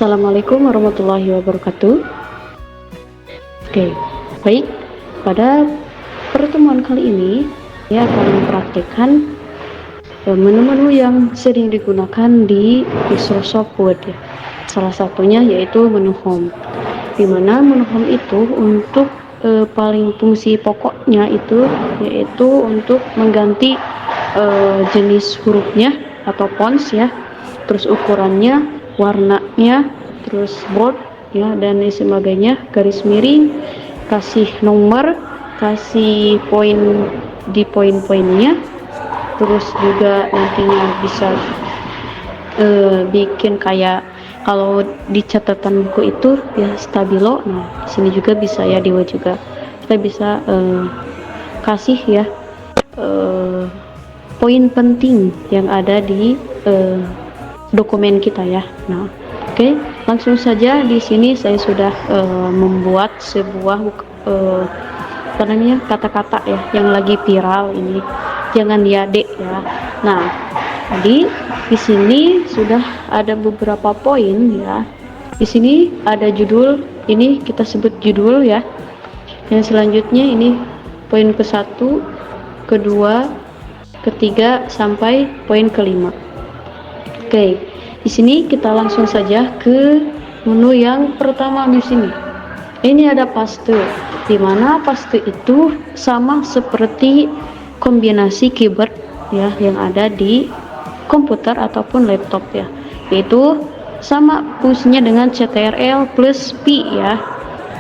Assalamualaikum warahmatullahi wabarakatuh. Oke, baik. Pada pertemuan kali ini, saya akan mempraktikkan menu-menu yang sering digunakan di Microsoft Word. Salah satunya yaitu menu Home. Di mana menu Home itu untuk paling fungsi pokoknya itu yaitu untuk mengganti jenis hurufnya atau fonts ya, terus ukurannya, warnanya, terus bold ya, dan sebagainya, garis miring, kasih nomor, kasih poin di poin-poinnya, terus juga nantinya bisa bikin kayak kalau di catatan buku itu ya stabilo. Nah, di sini juga bisa ya, di Word juga kita bisa kasih ya poin penting yang ada di dokumen kita ya. Nah, oke, langsung saja. Di sini saya sudah membuat sebuah apa namanya, kata-kata ya yang lagi viral ini, jangan ya dek ya. Nah, jadi di sini sudah ada beberapa poin ya. Di sini ada judul, ini kita sebut judul ya. Yang selanjutnya ini poin ke-1, kedua, ketiga sampai poin ke-5. Oke, di sini kita langsung saja ke menu yang pertama di sini. Ini ada paste, di mana paste itu sama seperti kombinasi keyboard ya yang ada di komputer ataupun laptop ya, yaitu sama fungsinya dengan CTRL plus P ya.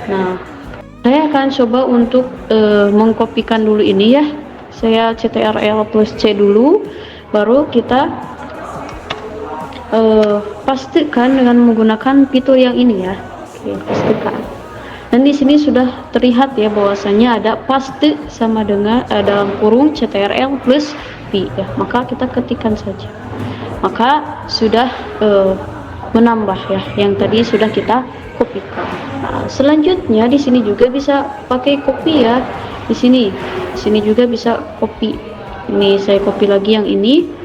Nah, saya akan coba untuk mengkopikan dulu ini ya. Saya CTRL plus C dulu, baru kita pastikan dengan menggunakan fitur yang ini ya. Oke, pastikan. Dan di sini sudah terlihat ya bahwasanya ada paste sama dengan dalam kurung CTRL plus P ya. Maka kita ketikkan saja. Maka sudah menambah ya yang tadi sudah kita kopikan. Nah, selanjutnya di sini juga bisa pakai copy ya. Di sini juga bisa copy. Ini saya copy lagi yang ini.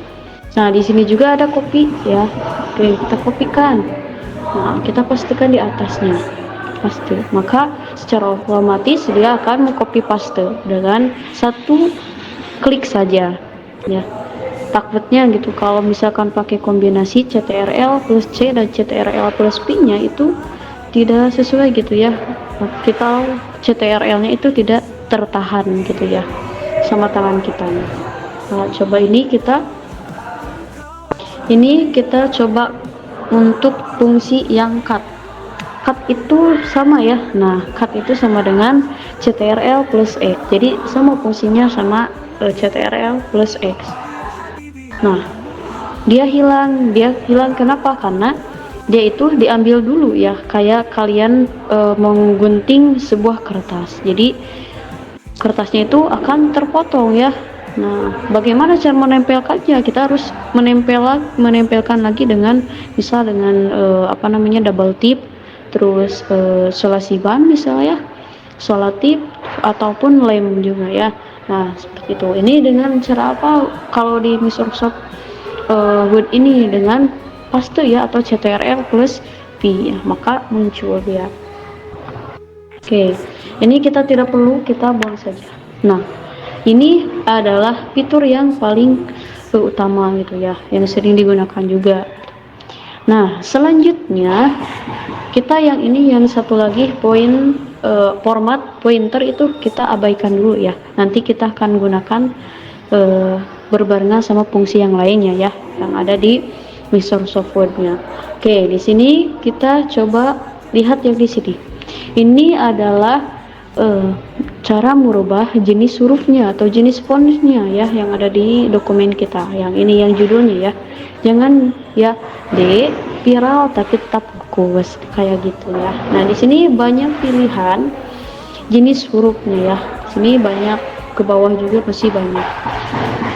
Nah, di sini juga ada copy ya. Oke, kita kopikan. Nah, kita pastikan di atasnya. Paste. Maka secara otomatis dia akan mengcopy paste dengan satu klik saja ya. Takutnya gitu kalau misalkan pakai kombinasi CTRL plus C dan CTRL plus P nya itu tidak sesuai gitu ya. Kita CTRL nya itu tidak tertahan gitu ya sama tangan kita. Nah, coba ini kita coba untuk fungsi yang cut itu sama ya. Nah, cut itu sama dengan CTRL plus X, jadi sama fungsinya sama CTRL plus X. Nah, dia hilang kenapa? Karena dia itu diambil dulu ya, kayak kalian menggunting sebuah kertas, jadi kertasnya itu akan terpotong ya. Nah, bagaimana cara menempelkannya? Kita harus menempelkan lagi dengan misal dengan apa namanya, double tip, terus selasiban misalnya, solatip ataupun lem juga ya. Nah, seperti itu. Ini dengan cara apa? Kalau di Microsoft Word ini dengan paste ya atau CTRL plus P ya, maka muncul dia. Oke, ini kita tidak perlu, kita buang saja. Nah, ini adalah fitur yang paling utama gitu ya, yang sering digunakan juga. Nah, selanjutnya kita yang ini, yang satu lagi poin format pointer itu kita abaikan dulu ya. Nanti kita akan gunakan berbarengan sama fungsi yang lainnya ya, yang ada di Microsoft Word-nya. Oke, di sini kita coba lihat yang di sini. Ini adalah cara merubah jenis hurufnya atau jenis fontnya ya yang ada di dokumen kita. Yang ini yang judulnya ya. Jangan ya D viral tapi tetap bagus kayak gitu ya. Nah, di sini banyak pilihan jenis hurufnya ya. Di sini banyak, ke bawah juga masih banyak.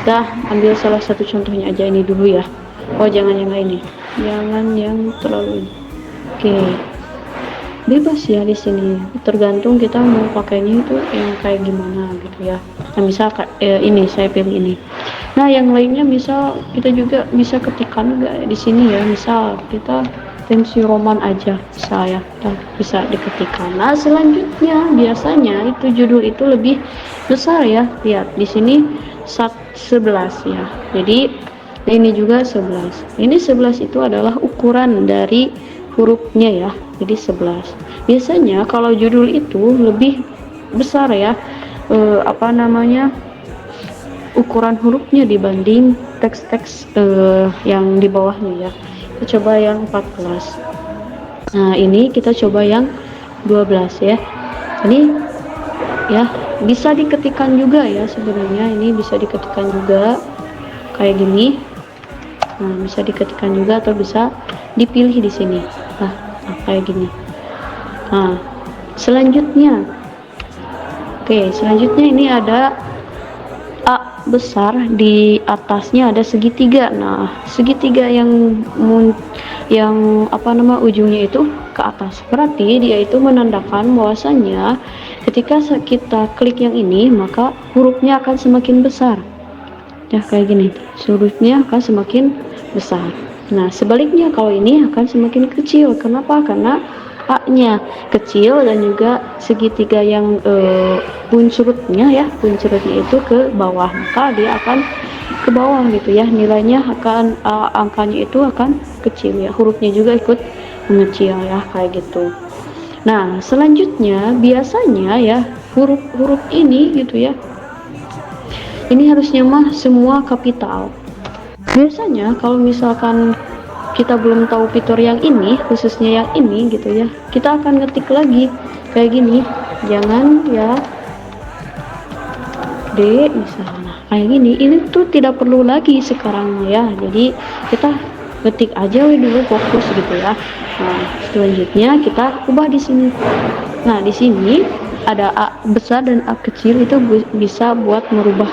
Kita ambil salah satu contohnya aja ini dulu ya. Oh, jangan yang lain nih. Jangan yang terlalu ini. Oke. Bebas ya di sini, tergantung kita mau pakainya itu yang kayak gimana gitu ya. Nah, misal ini saya pilih ini. Nah, yang lainnya misal kita juga bisa ketikkan enggak di sini ya. Misal kita ekstensi roman aja bisa ya, bisa diketikkan. Nah selanjutnya biasanya itu judul itu lebih besar ya, lihat di sini 11 ya, jadi ini juga 11. Ini 11 itu adalah ukuran dari hurufnya ya, jadi 11. Biasanya kalau judul itu lebih besar ya, apa namanya, ukuran hurufnya dibanding teks-teks yang di bawahnya ya. Kita coba yang 14. Nah ini kita coba yang 12 ya. Ini ya bisa diketikkan juga ya, sebenarnya ini bisa diketikkan juga kayak gini. Nah bisa diketikkan juga atau bisa dipilih di sini. Nah kayak gini. Nah selanjutnya, oke, selanjutnya ini ada A besar, di atasnya ada segitiga. Nah segitiga yang apa nama ujungnya itu ke atas, berarti dia itu menandakan bahwasanya ketika kita klik yang ini maka hurufnya akan semakin besar ya, kayak gini, hurufnya akan semakin besar. Nah sebaliknya kalau ini akan semakin kecil. Kenapa? Karena A-nya kecil dan juga segitiga yang puncerutnya itu ke bawah, maka dia akan ke bawah gitu ya, nilainya akan angkanya itu akan kecil ya, hurufnya juga ikut mengecil ya, kayak gitu. Nah selanjutnya biasanya ya huruf-huruf ini gitu ya, ini harusnya mah semua kapital. Biasanya kalau misalkan kita belum tahu fitur yang ini, khususnya yang ini gitu ya, kita akan ngetik lagi kayak gini, jangan ya D misalnya kayak gini, ini tuh tidak perlu lagi sekarang ya, jadi kita ketik aja dulu, fokus gitu ya. Nah selanjutnya kita ubah di sini. Nah di sini ada A besar dan A kecil, itu bisa buat merubah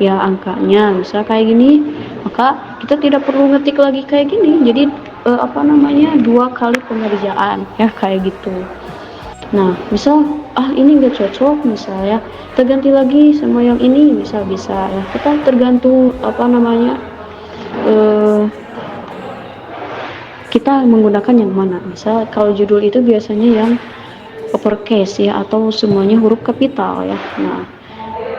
ya angkanya, bisa kayak gini, maka kita tidak perlu ngetik lagi kayak gini, jadi apa namanya, 2 kali pengerjaan ya, kayak gitu. Nah misal ini nggak cocok, misalnya terganti lagi sama yang ini, bisa ya, kita tergantung apa namanya, kita menggunakan yang mana. Misal kalau judul itu biasanya yang uppercase ya, atau semuanya huruf kapital ya. Nah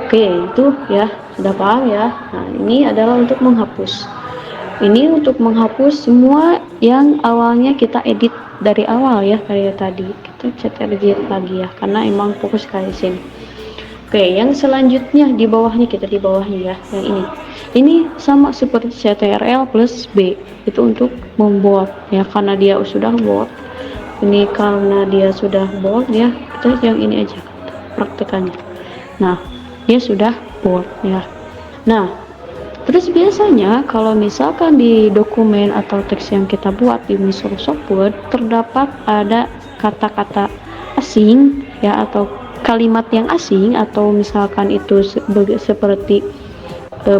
oke, itu ya sudah paham ya. Nah ini adalah untuk menghapus. Ini untuk menghapus semua yang awalnya kita edit dari awal ya, kayak tadi kita edit lagi ya, karena emang fokus kayak sini. Oke, yang selanjutnya di bawahnya, kita di bawahnya ya, yang ini sama seperti CTRL plus B, itu untuk membold ya, karena dia sudah bold. Ini karena dia sudah bold ya, kita yang ini aja praktekannya. Nah dia sudah bold ya. Nah terus biasanya kalau misalkan di dokumen atau teks yang kita buat di Microsoft Word terdapat ada kata-kata asing ya, atau kalimat yang asing, atau misalkan itu seperti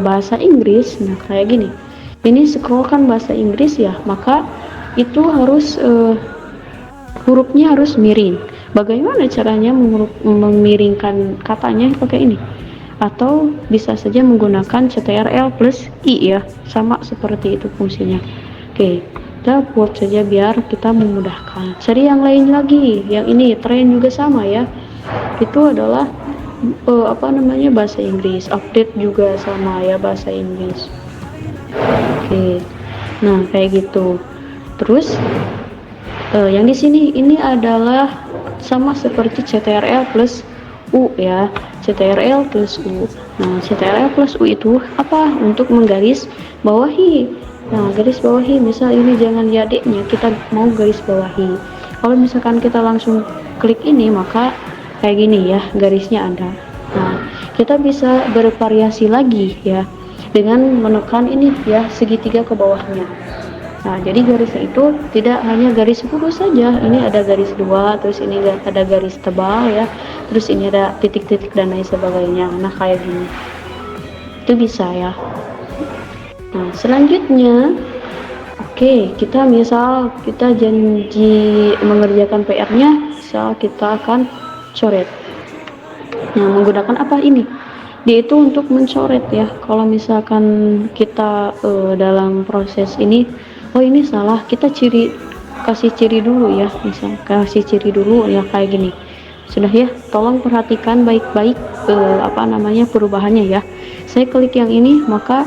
bahasa Inggris. Nah kayak gini, ini scrollkan bahasa Inggris ya, maka itu harus hurufnya harus miring. Bagaimana caranya memiringkan katanya? Pakai ini, atau bisa saja menggunakan CTRL plus I ya, sama seperti itu fungsinya. Oke, kita buat saja biar kita memudahkan. Cari yang lain lagi, yang ini tren juga sama ya, itu adalah apa namanya, bahasa Inggris. Update juga sama ya, bahasa Inggris. Oke, nah kayak gitu. Terus yang di sini ini adalah sama seperti CTRL plus U ya, CTRL plus U. Nah CTRL plus U itu apa? Untuk menggaris bawahi. Nah garis bawahi, misal ini jangan di adiknya, kita mau garis bawahi. Kalau misalkan kita langsung klik ini, maka kayak gini ya, garisnya ada. Nah kita bisa bervariasi lagi ya, dengan menekan ini ya, segitiga ke bawahnya. Nah jadi garisnya itu tidak hanya garis lurus saja, ini ada garis 2, terus ini ada garis tebal ya, terus ini ada titik-titik dan lain sebagainya. Nah kayak gini itu bisa ya. Nah selanjutnya, oke, kita misal kita janji mengerjakan PR-nya, misal kita akan coret. Nah menggunakan apa ini? Dia itu untuk mencoret ya. Kalau misalkan kita dalam proses ini, oh ini salah, kita kasih ciri dulu ya, misal kasih ciri dulu ya kayak gini. Sudah ya, tolong perhatikan baik-baik perubahannya ya. Saya klik yang ini, maka